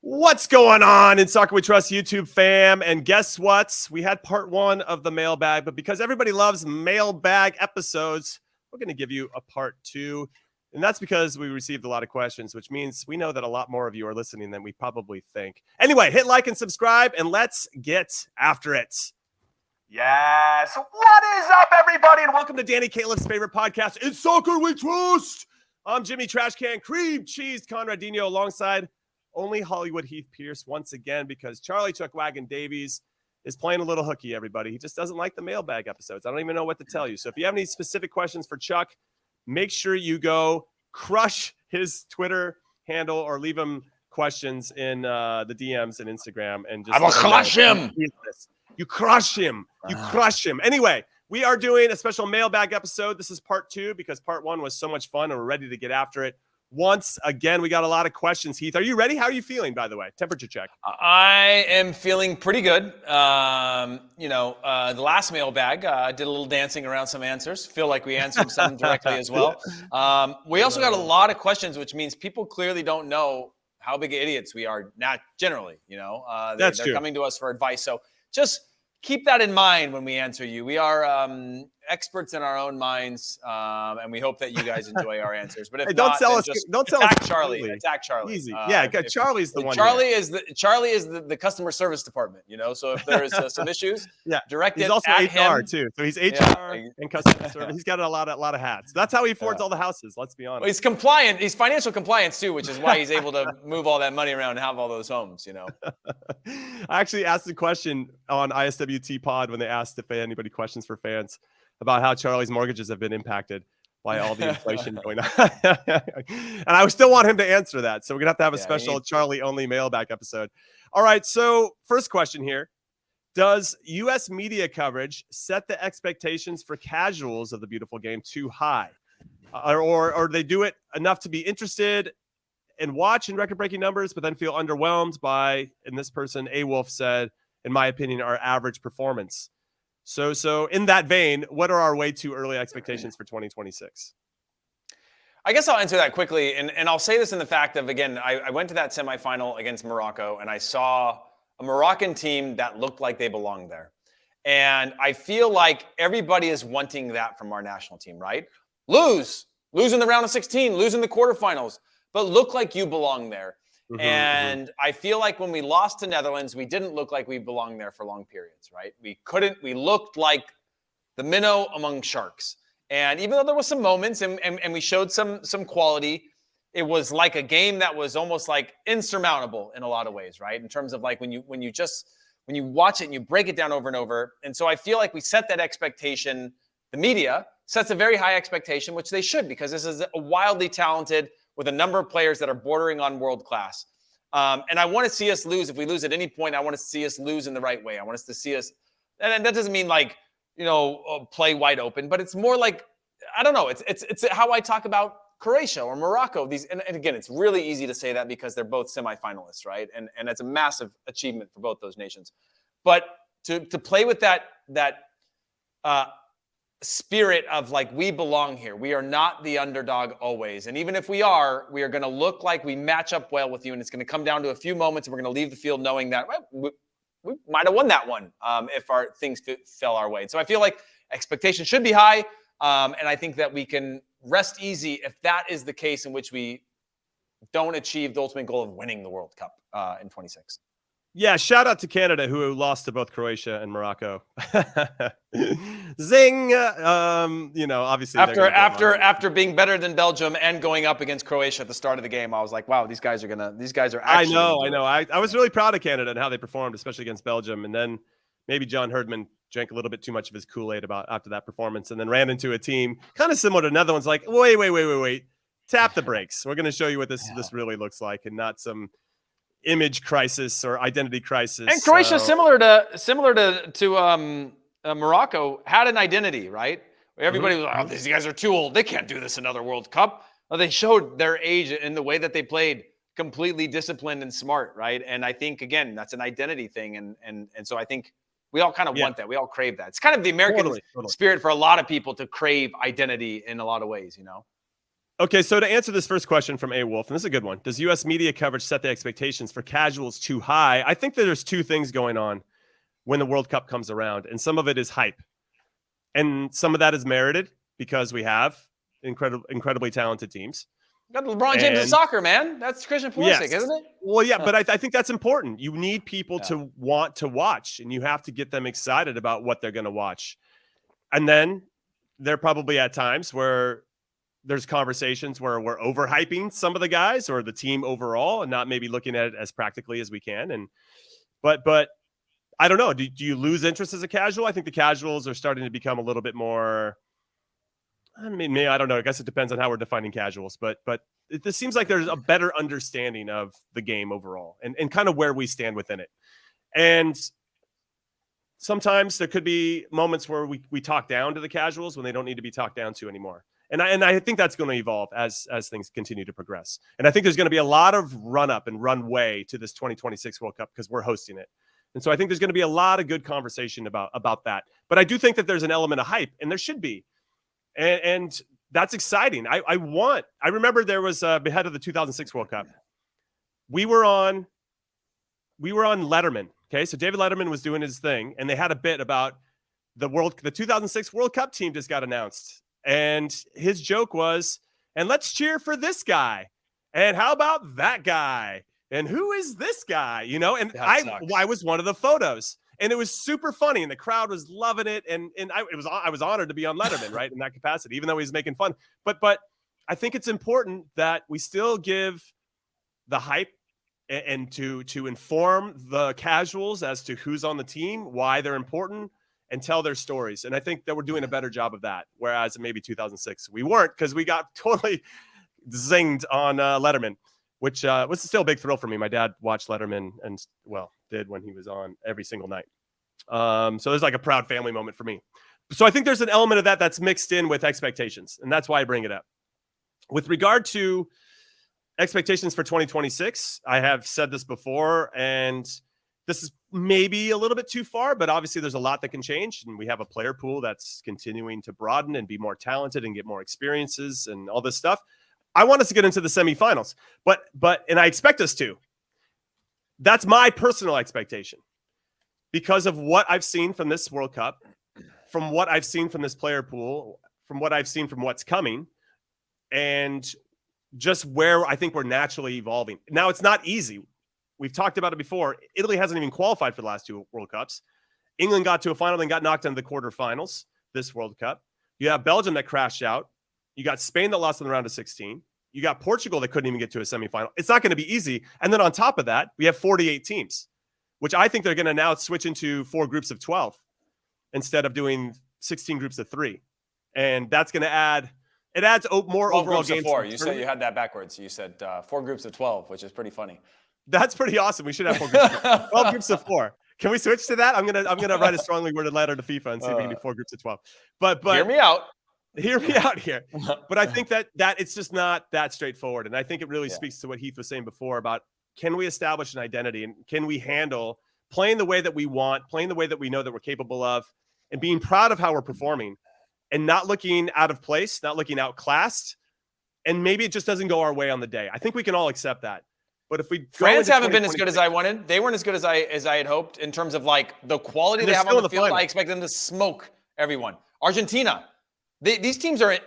What's going on in Soccer We Trust YouTube fam? And guess what? We had part one of the mailbag, but because everybody loves mailbag episodes, we're going to give you a part two. And that's because we received a lot of questions, which means we know that a lot more of you are listening than we probably think. Anyway, hit like and subscribe, and let's get after it. Yes. What is up, everybody? And welcome to Danny Califf's favorite podcast, In Soccer We Trust. I'm Jimmy Trashcan Cream Cheese Conradinho alongside only Hollywood Heath Pearce once again, because Charlie Chuckwagon Davies is playing a little hooky, everybody. He just doesn't like the mailbag episodes. I don't even know what to tell you. So if you have any specific questions for Chuck, make sure you go crush his Twitter handle or leave him questions in the DMs and Instagram. And just I will crush him. You crush him. You crush him. Anyway, we are doing a special mailbag episode. This is part two because part one was so much fun and we're ready to get after it. Once again, we got a lot of questions. Heath, are you ready? How are you feeling, by the way? Temperature check. I am feeling pretty good. The last mailbag, did a little dancing around some answers. Feel like we answered some directly as well. We also got a lot of questions, which means people clearly don't know how big idiots we are. Not generally, they're true. Coming to us for advice. So just keep that in mind when we answer you. We are experts in our own minds, and we hope that you guys enjoy our answers. But if don't not, sell then us. just Don't tell attack us. Charlie. Completely. Attack Charlie. Easy. Charlie's the one. Charlie is the customer service department. So if there's some issues, direct he's it also at HR him. too. So he's HR and customer service. He's got a lot of hats. That's how he affords all the houses. Let's be honest. Well, he's compliant. He's financial compliance too, which is why he's able to move all that money around and have all those homes. I actually asked the question on ISWT Pod when they asked if they had anybody questions for fans about how Charlie's mortgages have been impacted by all the inflation going on. And I still want him to answer that. So we're going to have a special Charlie-only mailbag episode. All right, so first question here. Does U.S. media coverage set the expectations for casuals of the beautiful game too high? Or they do it enough to be interested and watch in record-breaking numbers, but then feel underwhelmed by, and this person, A. Wolf said, in my opinion, our average performance. So in that vein, what are our way too early expectations for 2026? I guess I'll answer that quickly. And I'll say this in the fact of, again, I went to that semifinal against Morocco, and I saw a Moroccan team that looked like they belonged there. And I feel like everybody is wanting that from our national team, right? Lose in the round of 16, lose in the quarterfinals, but look like you belong there. And I feel like when we lost to Netherlands, we didn't look like we belonged there for long periods, right? We looked like the minnow among sharks. And even though there was some moments and we showed some quality, it was like a game that was almost like insurmountable in a lot of ways, right? In terms of like when you watch it and you break it down over and over. And so I feel like we set that expectation. The media sets a very high expectation, which they should, because this is a wildly talented with a number of players that are bordering on world class. And I want to see us lose. If we lose at any point, I want to see us lose in the right way. I want us to see us, and that doesn't mean like, play wide open, but it's more like, I don't know. It's how I talk about Croatia or Morocco. And again, it's really easy to say that because they're both semifinalists, right? And it's a massive achievement for both those nations. But to play with that spirit of like, we belong here. We are not the underdog always. And even if we are going to look like we match up well with you. And it's going to come down to a few moments and we're going to leave the field knowing that we might have won that one if our things fell our way. And so I feel like expectations should be high. And I think that we can rest easy if that is the case in which we don't achieve the ultimate goal of winning the World Cup in 26. Yeah, shout out to Canada, who lost to both Croatia and Morocco. Zing! Obviously after being better than Belgium and going up against Croatia at the start of the game, I was like, wow, these guys are actually. I know. I was really proud of Canada and how they performed, especially against Belgium. And then maybe John Herdman drank a little bit too much of his Kool-Aid after that performance, and then ran into a team kind of similar to Netherlands. Like, wait, tap the brakes. We're going to show you what this really looks like, and not some image crisis or identity crisis. And Croatia, similar to Morocco, had an identity, right? Everybody was like, oh, these guys are too old. They can't do this another World Cup. Well, they showed their age in the way that they played, completely disciplined and smart, right? And I think, again, that's an identity thing. And so I think we all kind of want that. We all crave that. It's kind of the American spirit for a lot of people to crave identity in a lot of ways, Okay, so to answer this first question from A Wolf, and this is a good one. Does U.S. media coverage set the expectations for casuals too high? I think that there's two things going on when the World Cup comes around, and some of it is hype. And some of that is merited because we have incredibly talented teams. Got LeBron James in soccer, man. That's Christian Pulisic, isn't it? Well, yeah, but I think that's important. You need people to want to watch, and you have to get them excited about what they're going to watch. And then there are probably at times where there's conversations where we're overhyping some of the guys or the team overall and not maybe looking at it as practically as we can. And but I don't know. Do you lose interest as a casual? I think the casuals are starting to become a little bit more. I mean, I don't know. I guess it depends on how we're defining casuals, but it seems like there's a better understanding of the game overall and kind of where we stand within it. And sometimes there could be moments where we talk down to the casuals when they don't need to be talked down to anymore. And I think that's going to evolve as things continue to progress. And I think there's going to be a lot of run up and runway to this 2026 World Cup because we're hosting it. And so I think there's going to be a lot of good conversation about that. But I do think that there's an element of hype, and there should be. And that's exciting. I remember there was ahead of the 2006 World Cup. We were on Letterman. Okay, so David Letterman was doing his thing, and they had a bit about the 2006 World Cup team just got announced. And his joke was, and let's cheer for this guy. And how about that guy? And who is this guy? You know, and I was one of the photos. And it was super funny, and the crowd was loving it. And I was honored to be on Letterman, right, in that capacity, even though he was making fun. But I think it's important that we still give the hype and to inform the casuals as to who's on the team, why they're important, and tell their stories. And I think that we're doing a better job of that. Whereas in maybe 2006, we weren't, because we got totally zinged on Letterman, which was still a big thrill for me. My dad watched Letterman and, well, did when he was on every single night. So there's like a proud family moment for me. So I think there's an element of that that's mixed in with expectations. And that's why I bring it up. With regard to expectations for 2026, I have said this before, and this is maybe a little bit too far, but obviously there's a lot that can change. And we have a player pool that's continuing to broaden and be more talented and get more experiences and all this stuff. I want us to get into the semifinals, but I expect us to. That's my personal expectation because of what I've seen from this World Cup, from what I've seen from this player pool, from what I've seen from what's coming, and just where I think we're naturally evolving. Now, it's not easy. We've talked about it before. Italy hasn't even qualified for the last two World Cups. England got to a final, then got knocked into the quarterfinals this World Cup. You have Belgium that crashed out. You got Spain that lost in the round of 16. You got Portugal that couldn't even get to a semifinal. It's not going to be easy. And then on top of that, we have 48 teams, which I think they're going to now switch into 4 groups of 12 instead of doing 16 groups of 3. And that's going to add – it adds more overall games. 4. You said you had that backwards. You said 4 groups of 12, which is pretty funny. That's pretty awesome. We should have 4 groups of 12 groups of 4. Can we switch to that? I'm gonna write a strongly worded letter to FIFA and see if we can do 4 groups of 12. But hear me out. Hear me out here. But I think that it's just not that straightforward. And I think it really speaks to what Heath was saying before about, can we establish an identity and can we handle playing the way that we want, playing the way that we know that we're capable of, and being proud of how we're performing and not looking out of place, not looking outclassed. And maybe it just doesn't go our way on the day. I think we can all accept that. But if we France haven't been as good as I wanted. They weren't as good as I had hoped in terms of like the quality they have on the field. Final. I expect them to smoke everyone. Argentina, these teams are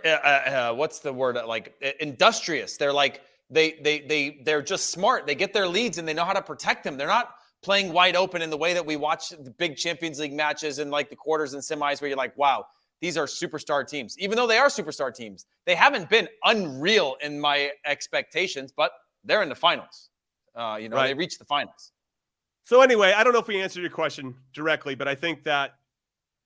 what's the word, like industrious. They're like they're just smart. They get their leads and they know how to protect them. They're not playing wide open in the way that we watch the big Champions League matches and like the quarters and semis where you're like, wow, these are superstar teams. Even though they are superstar teams, they haven't been unreal in my expectations, but they're in the finals. They reached the finals. So anyway, I don't know if we answered your question directly, but I think that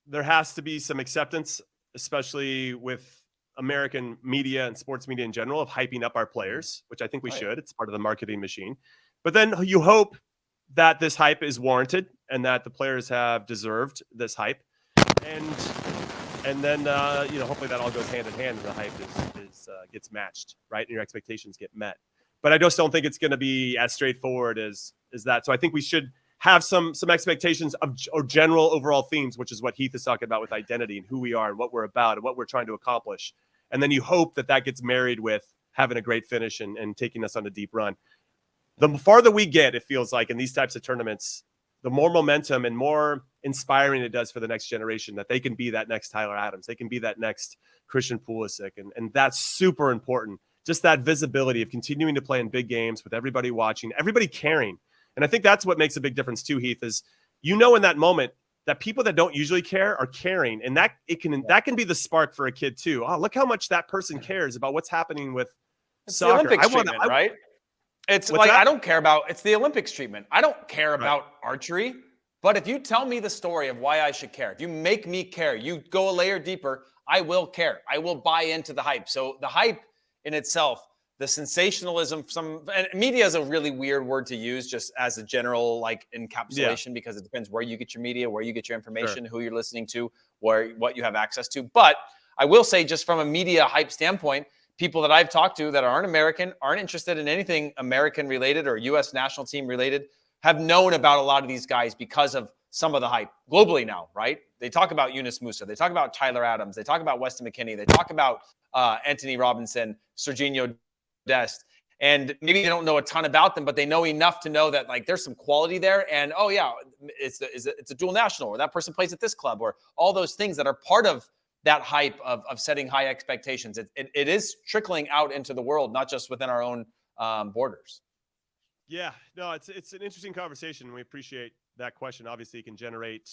there has to be some acceptance, especially with American media and sports media in general, of hyping up our players, which I think we should. It's part of the marketing machine. But then you hope that this hype is warranted and that the players have deserved this hype. And then hopefully that all goes hand in hand and the hype gets matched, right? And your expectations get met. But I just don't think it's going to be as straightforward as that. So I think we should have some expectations of or general overall themes, which is what Heath is talking about with identity and who we are and what we're about and what we're trying to accomplish. And then you hope that gets married with having a great finish and taking us on a deep run. The farther we get, it feels like in these types of tournaments, the more momentum and more inspiring it does for the next generation that they can be that next Tyler Adams. They can be that next Christian Pulisic. And that's super important. Just that visibility of continuing to play in big games with everybody watching, everybody caring. And I think that's what makes a big difference too, Heath, is in that moment that people that don't usually care are caring. And that can be the spark for a kid too. Oh, look how much that person cares about what's happening with soccer. The Olympics treatment, right? It's like, I don't care about, it's the Olympics treatment. I don't care about archery, but if you tell me the story of why I should care, if you make me care, you go a layer deeper, I will care. I will buy into the hype. So the hype in itself, the sensationalism, and media is a really weird word to use just as a general like encapsulation because it depends where you get your media, where you get your information, who you're listening to, what you have access to. But I will say just from a media hype standpoint, people that I've talked to that aren't American, aren't interested in anything American related or U.S. national team related, have known about a lot of these guys because of some of the hype globally now, right? They talk about Yunus Musa. They talk about Tyler Adams. They talk about Weston McKennie. They talk about Anthony Robinson, Serginho Dest. And maybe they don't know a ton about them, but they know enough to know that like there's some quality there. And, oh, yeah, it's a dual national, or that person plays at this club, or all those things that are part of that hype of setting high expectations. It is trickling out into the world, not just within our own borders. Yeah, no, it's an interesting conversation. We appreciate that question. Obviously, it can generate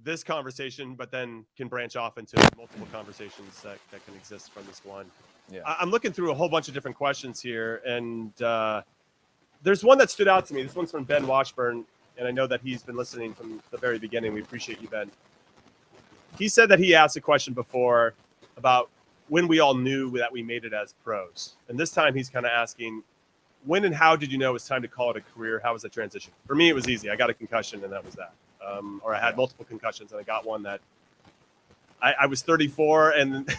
this conversation, but then can branch off into multiple conversations that can exist from this one. Yeah, I'm looking through a whole bunch of different questions here, and there's one that stood out to me. This one's from Ben Washburn, and I know that he's been listening from the very beginning. We appreciate you, Ben. He said that he asked a question before about when we all knew that we made it as pros. And this time he's kind of asking, when and how did you know it was time to call it a career? How was the transition? For me, it was easy. I got a concussion, and that was that. Or I had multiple concussions, and I got one that I was 34. And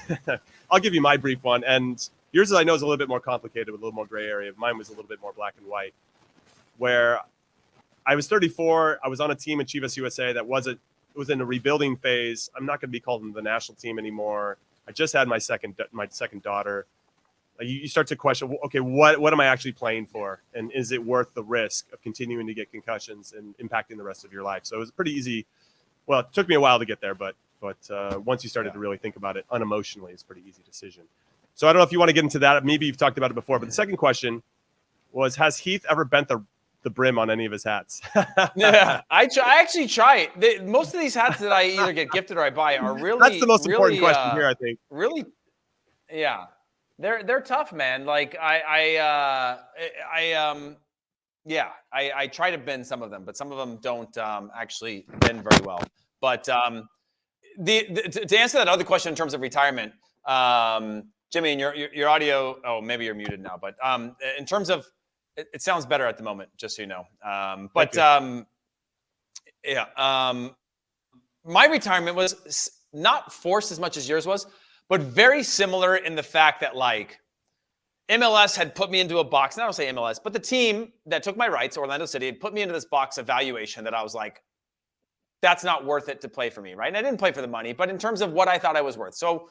I'll give you my brief one. And yours, I know, is a little bit more complicated with a little more gray area. Mine was a little bit more black and white, where I was 34. I was on a team in Chivas USA that was in a rebuilding phase. I'm not going to be called in the national team anymore. I just had my second daughter. You start to question, okay, what am I actually playing for? And is it worth the risk of continuing to get concussions and impacting the rest of your life? So it was pretty easy. Well, it took me a while to get there, but once you started to really think about it unemotionally, it's a pretty easy decision. So I don't know if you want to get into that. Maybe you've talked about it before, but the second question was, has Heath ever bent the brim on any of his hats? Yeah, I actually try it. Most of these hats that I either get gifted or I buy are really. That's the most important question here, I think. Really, yeah, they're tough, man. Like I try to bend some of them, but some of them don't actually bend very well. But to answer that other question in terms of retirement, Jimmy, and your audio. Oh, maybe you're muted now. But in terms of it sounds better at the moment, just so you know. My retirement was not forced as much as yours was, but very similar in the fact that like MLS had put me into a box. And I don't say MLS, but the team that took my rights, Orlando City, had put me into this box evaluation that I was like, that's not worth it to play for me, right? And I didn't play for the money, but in terms of what I thought I was worth. So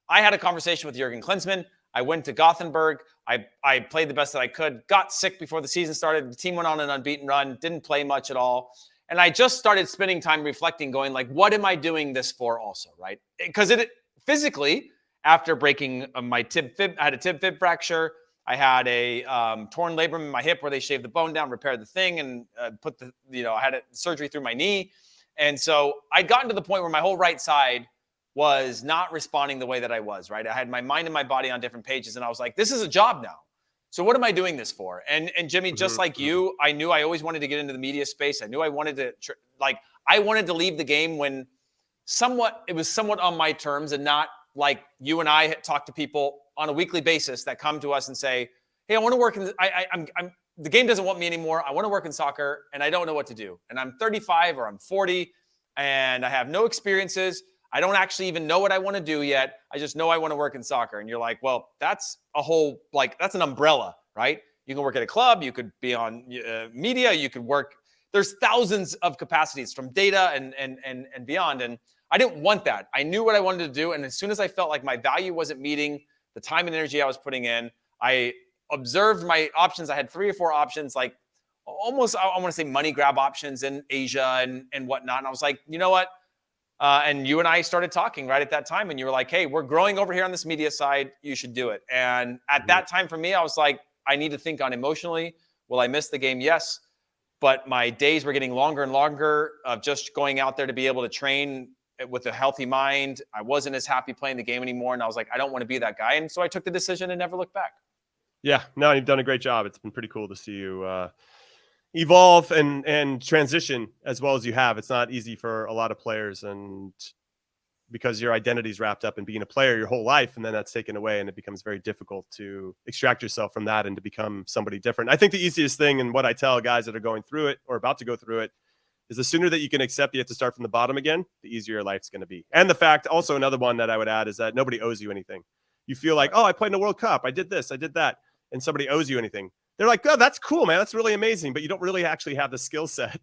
I had a conversation with Jurgen Klinsmann. I went to Gothenburg. I played the best that I could, got sick before the season started. The team went on an unbeaten run, didn't play much at all. And I just started spending time reflecting, going like, what am I doing this for also, right? Because it physically, after breaking my tib fib, I had a tib fib fracture. I had a torn labrum in my hip where they shaved the bone down, repaired the thing, and I had surgery through my knee. And so I'd gotten to the point where my whole right side was not responding the way that I was, right? I had my mind and my body on different pages, and I was like, this is a job now. So what am I doing this for? And Jimmy, just like you, I knew I always wanted to get into the media space. I knew I wanted to leave the game when it was somewhat on my terms, and not like you and I talk to people on a weekly basis that come to us and say, hey, I want to work in the game doesn't want me anymore. I want to work in soccer and I don't know what to do. And I'm 35 or I'm 40 and I have no experiences. I don't actually even know what I want to do yet. I just know I want to work in soccer. And you're like, well, that's that's an umbrella, right? You can work at a club. You could be on media. You could work. There's thousands of capacities from data and beyond. And I didn't want that. I knew what I wanted to do. And as soon as I felt like my value wasn't meeting the time and energy I was putting in, I observed my options. I had 3 or 4 options, like almost, I want to say money grab options in Asia and whatnot. And I was like, you know what? And you and I started talking right at that time. And you were like, hey, we're growing over here on this media side. You should do it. And at that time for me, I was like, I need to think on emotionally. Will I miss the game? Yes. But my days were getting longer and longer of just going out there to be able to train with a healthy mind. I wasn't as happy playing the game anymore. And I was like, I don't want to be that guy. And so I took the decision and never looked back. Yeah, no, you've done a great job. It's been pretty cool to see you evolve and transition as well as you have. It's not easy for a lot of players, and because your identity is wrapped up in being a player your whole life, and then that's taken away, and it becomes very difficult to extract yourself from that and to become somebody different. I think the easiest thing, and what I tell guys that are going through it or about to go through it, is the sooner that you can accept you have to start from the bottom again, the easier your life's going to be. And the fact, also another one that I would add, is that nobody owes you anything. You feel like, oh, I played in a World Cup, I did this, I did that, and somebody owes you anything. They're like, oh, that's cool, man. That's really amazing. But you don't really actually have the skill set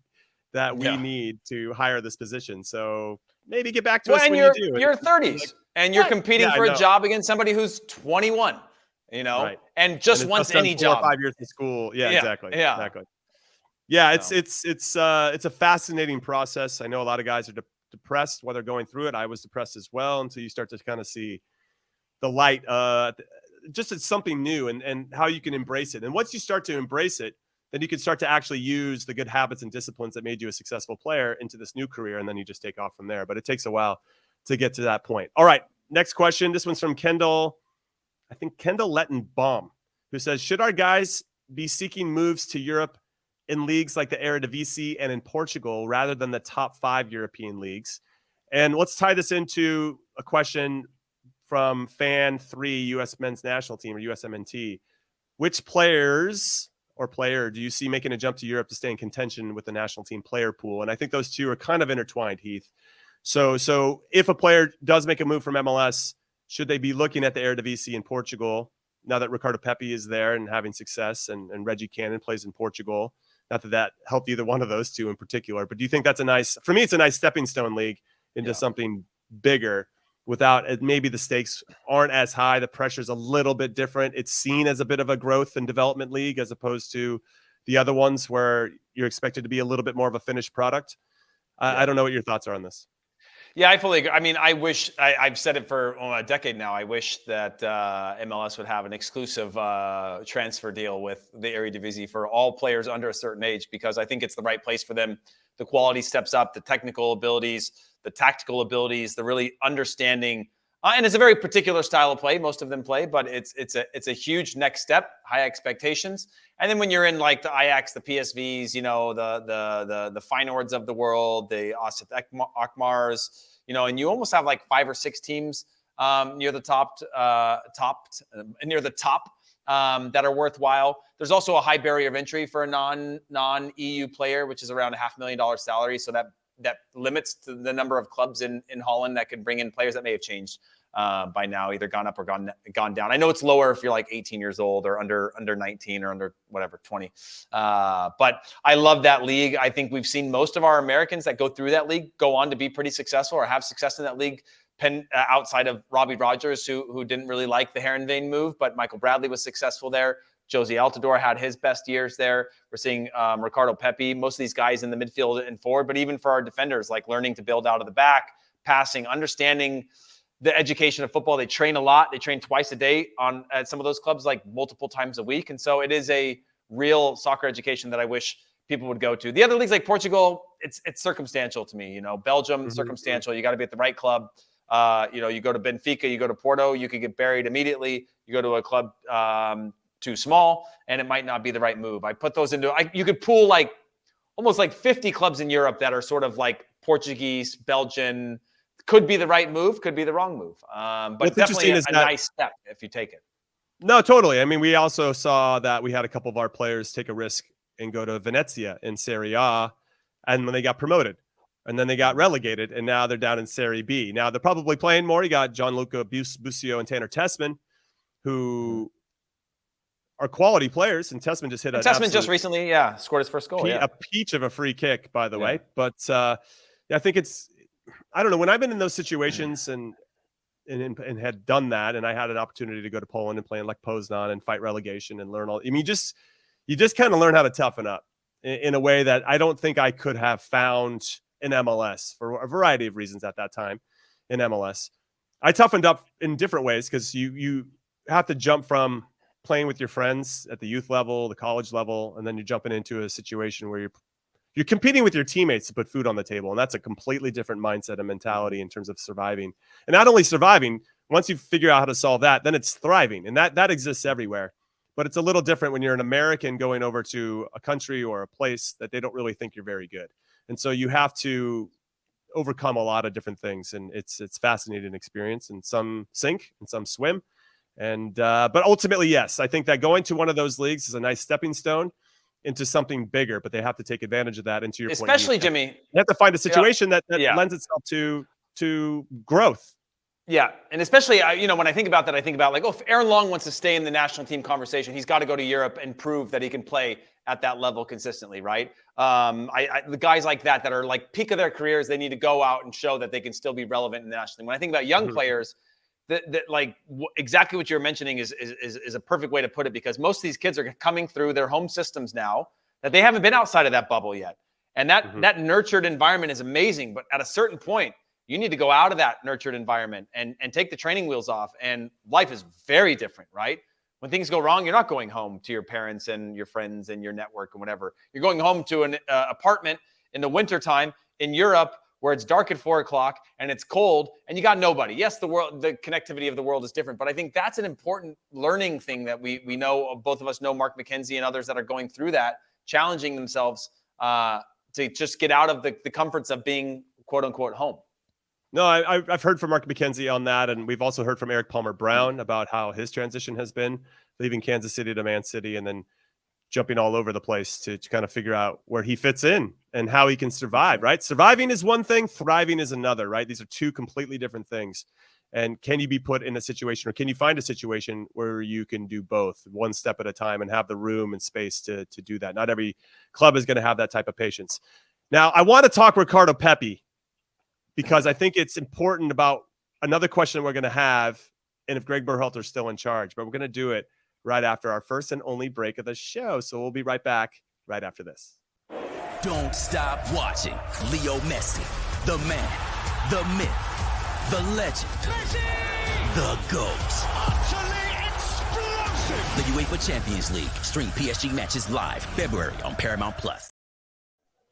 that we need to hire this position. So maybe get back to us when you do. You're 30s and you're competing for a job against somebody who's 21, right. and just wants any job. 4 or 5 years in school. Yeah, exactly. Yeah. Exactly. Yeah, it's a fascinating process. I know a lot of guys are depressed while they're going through it. I was depressed as well until you start to kind of see the light. Just it's something new and how you can embrace it. And once you start to embrace it, then you can start to actually use the good habits and disciplines that made you a successful player into this new career. And then you just take off from there. But it takes a while to get to that point. All right. Next question. This one's from Kendall. I think Kendall Lettenbaum, who says, should our guys be seeking moves to Europe in leagues like the Eredivisie and in Portugal rather than the top 5 European leagues? And let's tie this into a question from Fan 3 U.S. Men's National Team, or USMNT. Which players or player do you see making a jump to Europe to stay in contention with the national team player pool? And I think those two are kind of intertwined, Heath. So if a player does make a move from MLS, should they be looking at the Eredivisie in Portugal now that Ricardo Pepi is there and having success, and Reggie Cannon plays in Portugal? Not that helped either one of those two in particular, but do you think that's for me, it's a nice stepping stone league into something bigger without, maybe the stakes aren't as high. The pressure's a little bit different. It's seen as a bit of a growth and development league as opposed to the other ones where you're expected to be a little bit more of a finished product. I don't know what your thoughts are on this. Yeah, I fully agree. I mean, I wish, I've said it for a decade now, I wish that MLS would have an exclusive transfer deal with the Eredivisie for all players under a certain age, because I think it's the right place for them. The quality steps up, the technical abilities, the tactical abilities, the really understanding. And it's a very particular style of play. Most of them play, but it's a huge next step, high expectations. And then when you're in like the Ajax, the PSVs, the Feyenoords of the world, the Asset Akmars, and you almost have like 5 or 6 teams near the top that are worthwhile. There's also a high barrier of entry for a non-EU player, which is around $500,000 salary. So that limits to the number of clubs in Holland that can bring in players that may have changed by now, either gone up or gone down. I know it's lower if you're like 18 years old or under 19 or under whatever 20. But I love that league. I think we've seen most of our Americans that go through that league go on to be pretty successful or have success in that league. Outside of Robbie Rogers, who didn't really like the Heerenveen move, but Michael Bradley was successful there. Josie Altidore had his best years there. We're seeing Ricardo Pepi, most of these guys in the midfield and forward, but even for our defenders, like learning to build out of the back, passing, understanding the education of football. They train a lot. They train twice a day at some of those clubs, like multiple times a week. And so it is a real soccer education that I wish people would go to. The other leagues like Portugal, it's circumstantial to me. Belgium, circumstantial. You got to be at the right club. You go to Benfica, you go to Porto, you could get buried immediately. You go to a club too small, and it might not be the right move. I put those into, you could pool like almost like 50 clubs in Europe that are sort of like Portuguese, Belgian, could be the right move, could be the wrong move. But definitely a nice step if you take it. No, totally. I mean, we also saw that we had a couple of our players take a risk and go to Venezia in Serie A, and when they got promoted. And then they got relegated, and now they're down in Serie B. Now they're probably playing more. You got Gianluca Busio and Tanner Tessman, who are quality players, and Tessman just hit Tessman just recently, scored his first goal. A peach of a free kick, by the way. But I think I don't know. When I've been in those situations, and and had done that. And I had an opportunity to go to Poland and play in Lech Poznan and fight relegation and learn all. I mean, you just kind of learn how to toughen up in a way that I don't think I could have found in MLS for a variety of reasons at that time in MLS. I toughened up in different ways because you have to jump from playing with your friends at the youth level, the college level, and then you're jumping into a situation where you're competing with your teammates to put food on the table. And that's a completely different mindset and mentality in terms of surviving. And not only surviving, once you figure out how to solve that, then it's thriving. And that exists everywhere. But it's a little different when you're an American going over to a country or a place that they don't really think you're very good. And so you have to overcome a lot of different things. And it's fascinating experience. And some sink and some swim. And but ultimately, yes, I think that going to one of those leagues is a nice stepping stone into something bigger, but they have to take advantage of that. And to your especially point, Jimmy, you have to find a situation that yeah. lends itself to growth. Yeah, and especially when I think about that, I think about like, if Aaron Long wants to stay in the national team conversation, he's got to go to Europe and prove that he can play at that level consistently, right? The guys like that are like peak of their careers, they need to go out and show that they can still be relevant in the national team. When I think about young players, exactly what you're mentioning is a perfect way to put it, because most of these kids are coming through their home systems now that they haven't been outside of that bubble yet. And that nurtured environment is amazing. But at a certain point, you need to go out of that nurtured environment and take the training wheels off. And life is very different, right? When things go wrong, you're not going home to your parents and your friends and your network and whatever. You're going home to an apartment in the wintertime in Europe, where it's dark at 4:00 and it's cold and you got nobody. Yes, the connectivity of the world is different, but I think that's an important learning thing that we know. Both of us know Mark McKenzie and others that are going through that, challenging themselves to just get out of the comforts of being quote unquote home. No, I've heard from Mark McKenzie on that, and we've also heard from Eric Palmer Brown about how his transition has been, leaving Kansas City to Man City and then jumping all over the place to kind of figure out where he fits in and how he can survive, right? Surviving is one thing, thriving is another, right? These are two completely different things. And can you be put in a situation, or can you find a situation where you can do both one step at a time and have the room and space to do that? Not every club is going to have that type of patience. Now, I want to talk Ricardo Pepi, because I think it's important about another question we're going to have, and if Gregg Berhalter is still in charge, but we're going to do it right after our first and only break of the show. So we'll be right back right after this. Don't stop watching Leo Messi, the man, the myth, the legend, the GOAT. Utterly explosive. The UEFA Champions League. Stream PSG matches live February on Paramount+.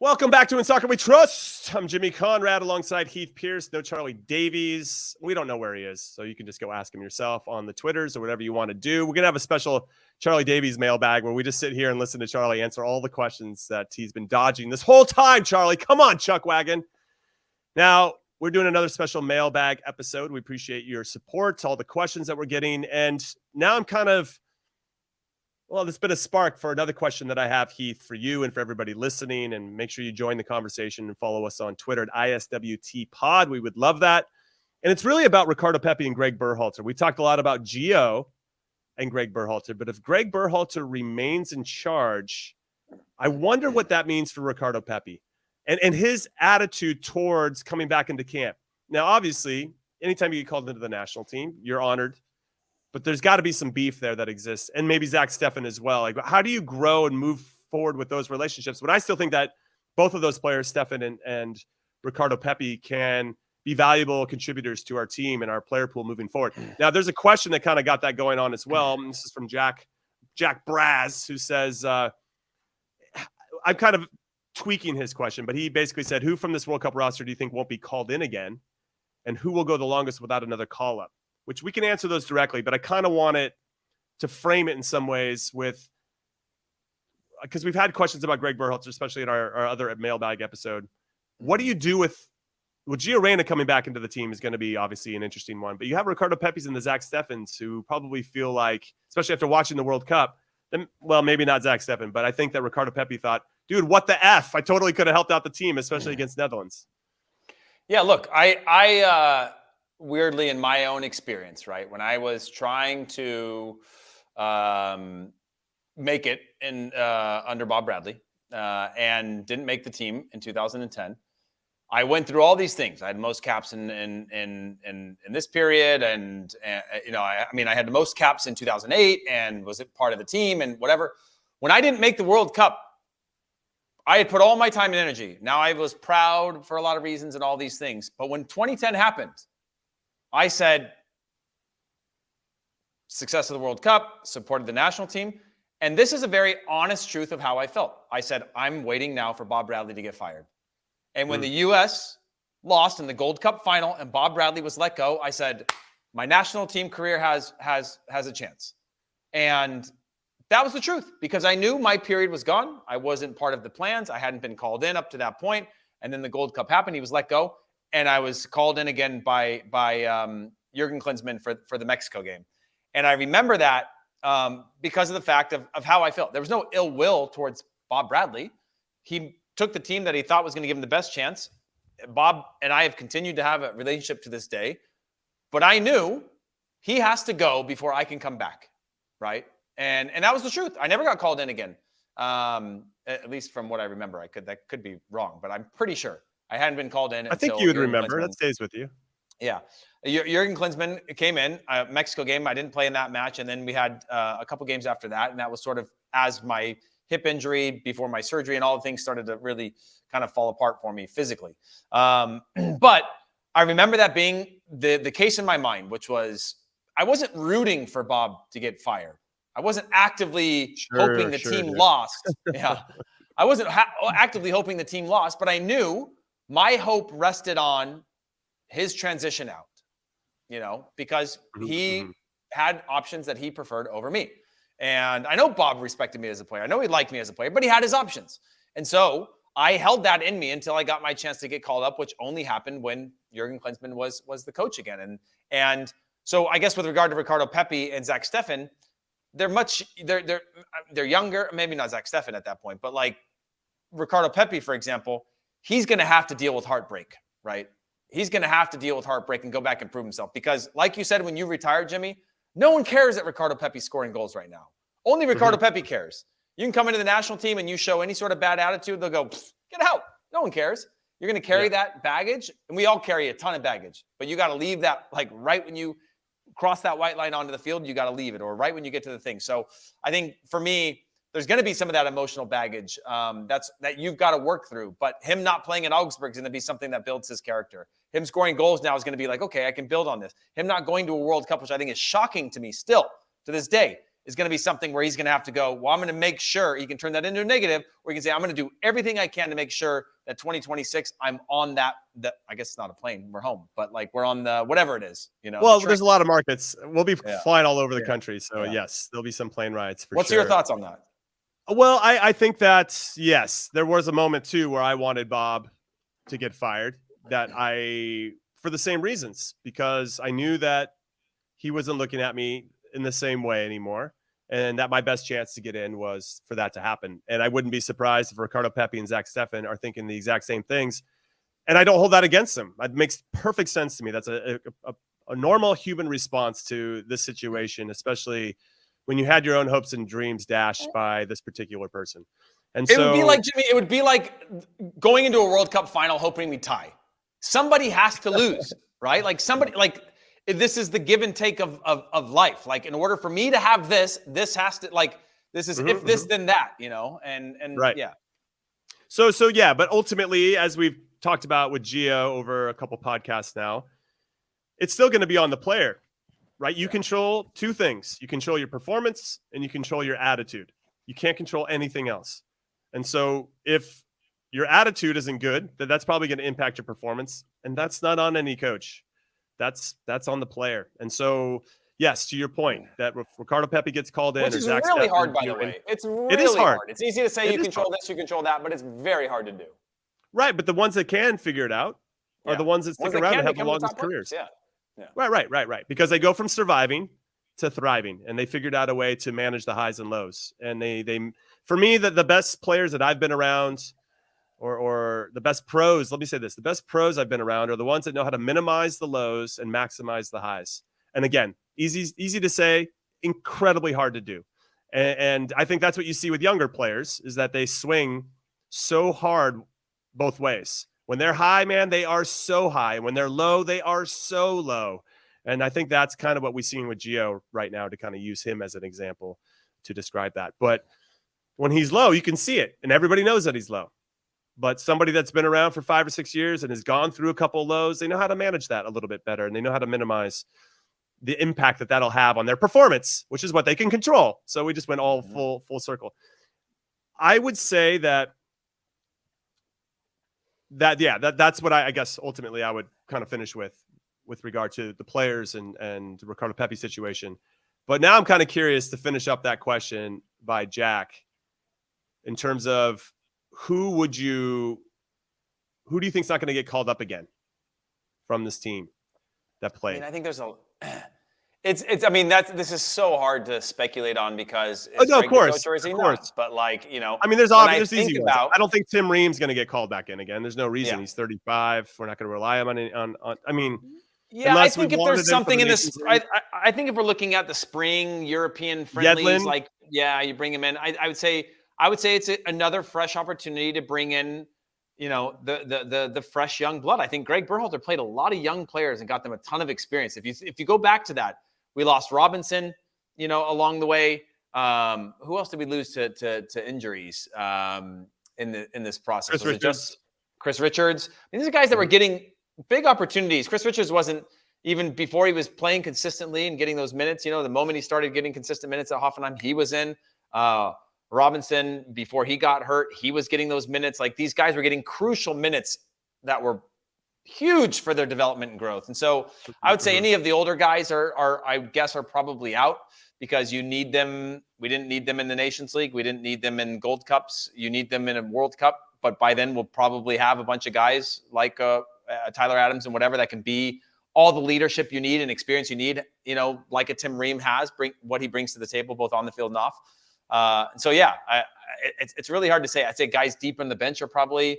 Welcome back to In Soccer We Trust. I'm Jimmy Conrad alongside Heath Pearce. No Charlie Davies. We don't know where he is, so you can just go ask him yourself on the Twitters or whatever you want to do. We're going to have a special Charlie Davies mailbag where we just sit here and listen to Charlie answer all the questions that he's been dodging this whole time. Charlie, come on, Chuck Wagon. Now, we're doing another special mailbag episode. We appreciate your support, all the questions that we're getting. And now I'm kind of, well, there's been a spark for another question that I have, Heath, for you and for everybody listening. And make sure you join the conversation and follow us on Twitter at ISWTpod. We would love that. And it's really about Ricardo Pepi and Gregg Berhalter. We talked a lot about Gio and Gregg Berhalter, but if Gregg Berhalter remains in charge, I wonder what that means for Ricardo Pepi and his attitude towards coming back into camp. Now, obviously, anytime you get called into the national team, you're honored. But there's got to be some beef there that exists, and maybe Zach Steffen as well. Like, how do you grow and move forward with those relationships? But I still think that both of those players, Steffen and Ricardo Pepi, can be valuable contributors to our team and our player pool moving forward. Now, there's a question that kind of got that going on as well. And this is from Jack Braz, who says, I'm kind of tweaking his question, but he basically said, who from this World Cup roster do you think won't be called in again? And who will go the longest without another call-up? Which we can answer those directly, but I kind of want it to frame it in some ways with, because we've had questions about Gregg Berhalter, especially in our other mailbag episode. What do you do with Gio Reyna coming back into the team is going to be obviously an interesting one, but you have Ricardo Pepis and the Zach Steffens who probably feel like, especially after watching the World Cup, then, well, maybe not Zach Steffen, but I think that Ricardo Pepi thought, dude, what the F? I totally could have helped out the team, especially against Netherlands. Yeah, look, I weirdly, in my own experience, right, when I was trying to make it in under Bob Bradley and didn't make the team in 2010, I went through all these things. I had most caps in this period, and I had the most caps in 2008, and was it part of the team and whatever. When I didn't make the World Cup, I had put all my time and energy. Now I was proud for a lot of reasons and all these things. But when 2010 happened, I said, success of the World Cup, supported the national team. And this is a very honest truth of how I felt. I said, I'm waiting now for Bob Bradley to get fired. And when the U.S. lost in the Gold Cup final and Bob Bradley was let go, I said, my national team career has a chance. And that was the truth, because I knew my period was gone. I wasn't part of the plans. I hadn't been called in up to that point. And then the Gold Cup happened. He was let go. And I was called in again by Jurgen Klinsmann for the Mexico game. And I remember that because of the fact of how I felt. There was no ill will towards Bob Bradley. He took the team that he thought was going to give him the best chance. Bob and I have continued to have a relationship to this day. But I knew he has to go before I can come back, right? And that was the truth. I never got called in again, at least from what I remember. That could be wrong, but I'm pretty sure I hadn't been called in. I think you would remember. That stays with you. Yeah. Jurgen Klinsmann came in, Mexico game. I didn't play in that match. And then we had a couple games after that. And that was sort of as my hip injury before my surgery and all the things started to really kind of fall apart for me physically. But I remember that being the case in my mind, which was I wasn't rooting for Bob to get fired. I wasn't actively hoping the team lost. Yeah. I wasn't actively hoping the team lost, but I knew my hope rested on his transition out, because he had options that he preferred over me. And I know Bob respected me as a player. I know he liked me as a player, but he had his options. And so I held that in me until I got my chance to get called up, which only happened when Jurgen Klinsmann was the coach again. And so I guess with regard to Ricardo Pepi and Zach Steffen, they're younger, maybe not Zach Steffen at that point, but like Ricardo Pepi, for example, he's going to have to deal with heartbreak, right? He's going to have to deal with heartbreak and go back and prove himself, because like you said, when you retired, Jimmy, no one cares that Ricardo Pepi's scoring goals right now. Only Ricardo Pepi cares. You can come into the national team and you show any sort of bad attitude, they'll go, get out. No one cares. You're going to carry that baggage, and we all carry a ton of baggage, but you got to leave that, like right when you cross that white line onto the field, you got to leave it, or right when you get to the thing. So I think for me, there's going to be some of that emotional baggage that you've got to work through. But him not playing in Augsburg is going to be something that builds his character. Him scoring goals now is going to be like, okay, I can build on this. Him not going to a World Cup, which I think is shocking to me still to this day, is going to be something where he's going to have to go, well, I'm going to make sure he can turn that into a negative, or he can say, I'm going to do everything I can to make sure that 2026, I'm on that I guess it's not a plane, we're home, but like we're on the, whatever it is, Well, there's a lot of markets. We'll be flying all over the country. So yes, there'll be some plane rides for What's sure. your thoughts on that? Well, I think that, yes, there was a moment too where I wanted Bob to get fired, for the same reasons, because I knew that he wasn't looking at me in the same way anymore, and that my best chance to get in was for that to happen. And I wouldn't be surprised if Ricardo Pepi and Zach Steffen are thinking the exact same things. And I don't hold that against them. It makes perfect sense to me. That's a normal human response to this situation, especially when you had your own hopes and dreams dashed by this particular person. And it would be like, Jimmy, it would be like going into a World Cup final hoping we tie. Somebody has to lose, right? Like somebody, like this is the give and take of life. Like in order for me to have this has to, like, this is if this, then that, and right. Yeah. So yeah, but ultimately, as we've talked about with Gio over a couple podcasts now, it's still going to be on the player, right? You control two things. You control your performance and you control your attitude. You can't control anything else. And so if your attitude isn't good, then that's probably going to impact your performance. And that's not on any coach. That's on the player. And so, yes, to your point, that Ricardo Pepi gets called in. Which is really hard, by the way. It's really hard. It's easy to say you control this, you control that, but it's very hard to do. Right, but the ones that can figure it out are the ones that stick around and have the longest careers. Yeah. Right. Because they go from surviving to thriving, and they figured out a way to manage the highs and lows. And they for me, the best players that I've been around, or the best pros, let me say this, the best pros I've been around are the ones that know how to minimize the lows and maximize the highs. And again, easy to say, incredibly hard to do. And I think that's what you see with younger players, is that they swing so hard both ways. When they're high, man, they are so high. When they're low, they are so low. And I think that's kind of what we're seeing with Gio right now, to kind of use him as an example to describe that. But when he's low, you can see it, and everybody knows that he's low. But somebody that's been around for 5 or 6 years and has gone through a couple of lows, they know how to manage that a little bit better, and they know how to minimize the impact that that'll have on their performance, which is what they can control. So we just went all full circle. I would say that's what I guess ultimately I would kind of finish with regard to the players and the Ricardo Pepi situation. But now I'm kind of curious to finish up that question by Jack in terms of who do you think's not going to get called up again from this team that played? I mean, I think there's this is so hard to speculate on because of course. But like, I mean, there's easy ones. I don't think Tim Ream's going to get called back in again. There's no reason. He's 35. We're not going to rely on. I mean, I think if there's something in this, I think if we're looking at the spring European friendlies, Yedlin. You bring him in. I would say it's another fresh opportunity to bring in, the fresh young blood. I think Gregg Berhalter played a lot of young players and got them a ton of experience. If you go back to that, we lost Robinson, along the way. Who else did we lose to injuries in this process? Chris Richards. I mean, these are guys that were getting big opportunities. Chris Richards wasn't even before he was playing consistently and getting those minutes. The moment he started getting consistent minutes at Hoffenheim, he was in. Robinson, before he got hurt, he was getting those minutes. Like, these guys were getting crucial minutes that were huge for their development and growth. And so I would say any of the older guys are probably out because you need them. We didn't need them in the Nations League. We didn't need them in Gold Cups. You need them in a World Cup. But by then we'll probably have a bunch of guys like Tyler Adams and whatever that can be all the leadership you need and experience you need, like a Tim Ream has, bring what he brings to the table, both on the field and off. It's really hard to say. I'd say guys deep on the bench are probably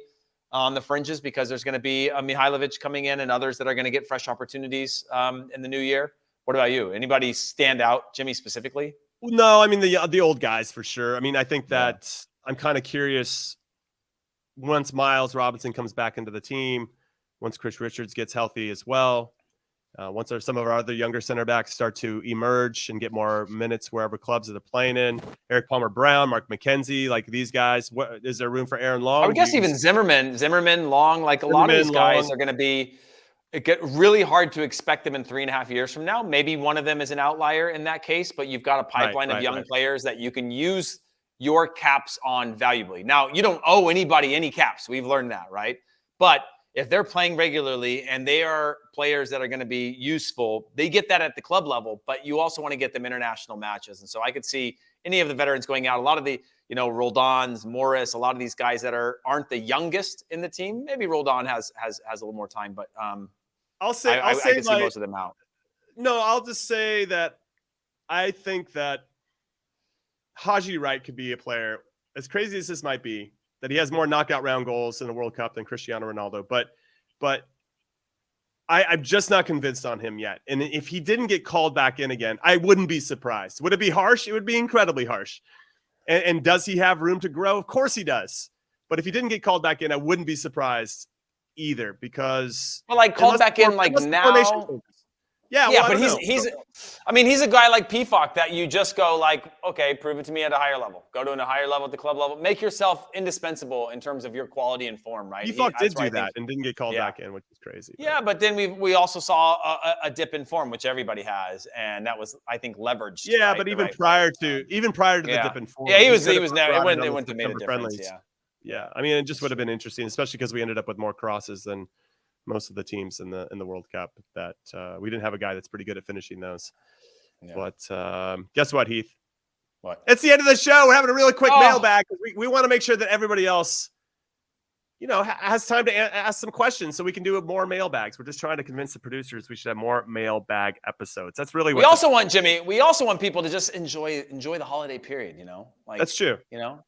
on the fringes because there's going to be a Mihailovic coming in and others that are going to get fresh opportunities in the new year. What about you? Anybody stand out, Jimmy, specifically? No, I mean, the old guys for sure. I mean, I think that I'm kind of curious once Miles Robinson comes back into the team, once Chris Richards gets healthy as well, once some of our other younger center backs start to emerge and get more minutes wherever clubs that they're playing in, Eric Palmer-Brown, Mark McKenzie, like these guys, is there room for Aaron Long? I would guess even Zimmerman, Long, like a lot of these guys are going to be, it get really hard to expect them in 3.5 years from now. Maybe one of them is an outlier in that case, but you've got a pipeline of young players that you can use your caps on valuably. Now, you don't owe anybody any caps. We've learned that, right? But if they're playing regularly and they are players that are going to be useful, they get that at the club level, but you also want to get them international matches. And so I could see any of the veterans going out. A lot of the, Roldans, Morris, a lot of these guys that aren't the youngest in the team. Maybe Roldan has a little more time, but I'll say I can see most of them out. No, I'll just say that I think that Haji Wright could be a player, as crazy as this might be, that he has more knockout round goals in the World Cup than Cristiano Ronaldo. But I'm just not convinced on him yet. And if he didn't get called back in again, I wouldn't be surprised. Would it be harsh? It would be incredibly harsh. And does he have room to grow? Of course he does. But if he didn't get called back in, I wouldn't be surprised either because. Well, like called back in like now. Yeah, but he's a guy like PFOC that you just go like, okay, prove it to me at a higher level. Go to a higher level at the club level. Make yourself indispensable in terms of your quality and form, right? PFOC did do that and didn't get called back in, which is crazy. Yeah, but then we also saw a dip in form, which everybody has, and that was, I think, leveraged. Yeah, right, but even prior to the dip in form. Yeah, he was never. It wouldn't have made a difference. Yeah. I mean, it just would have been interesting, especially because we ended up with more crosses than most of the teams in the World Cup, that we didn't have a guy that's pretty good at finishing those. Yeah. But guess what, Heath? What? It's the end of the show. We're having a really quick mailbag. We want to make sure that everybody else, has time to ask some questions so we can do more mailbags. We're just trying to convince the producers we should have more mailbag episodes. That's really what we also want, Jimmy. We also want people to just enjoy the holiday period. Like that's true.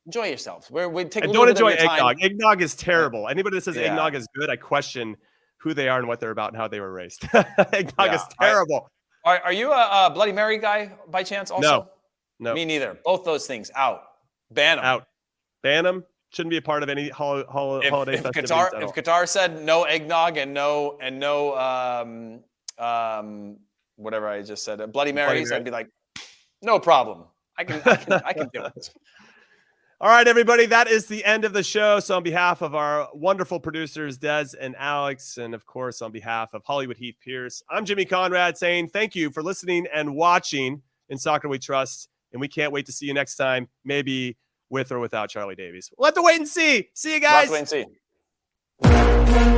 Enjoy yourselves. We take and a little don't bit enjoy of eggnog. time. Eggnog is terrible. Anybody that says eggnog is good, I question who they are and what they're about and how they were raised. Eggnog is terrible. Are you a Bloody Mary guy by chance? Also, no, me neither. Both those things out. Ban them. Out. Ban them. shouldn't be a part of any holiday festivities at all. If Qatar said no eggnog and no whatever I just said, Bloody Marys, I'd be like, no problem. I can deal with this. All right, everybody, that is the end of the show. So on behalf of our wonderful producers, Des and Alex, and of course, on behalf of Hollywood Heath Pearce, I'm Jimmy Conrad saying thank you for listening and watching In Soccer We Trust. And we can't wait to see you next time, maybe with or without Charlie Davies. We'll have to wait and see. See you guys. We'll have to wait and see.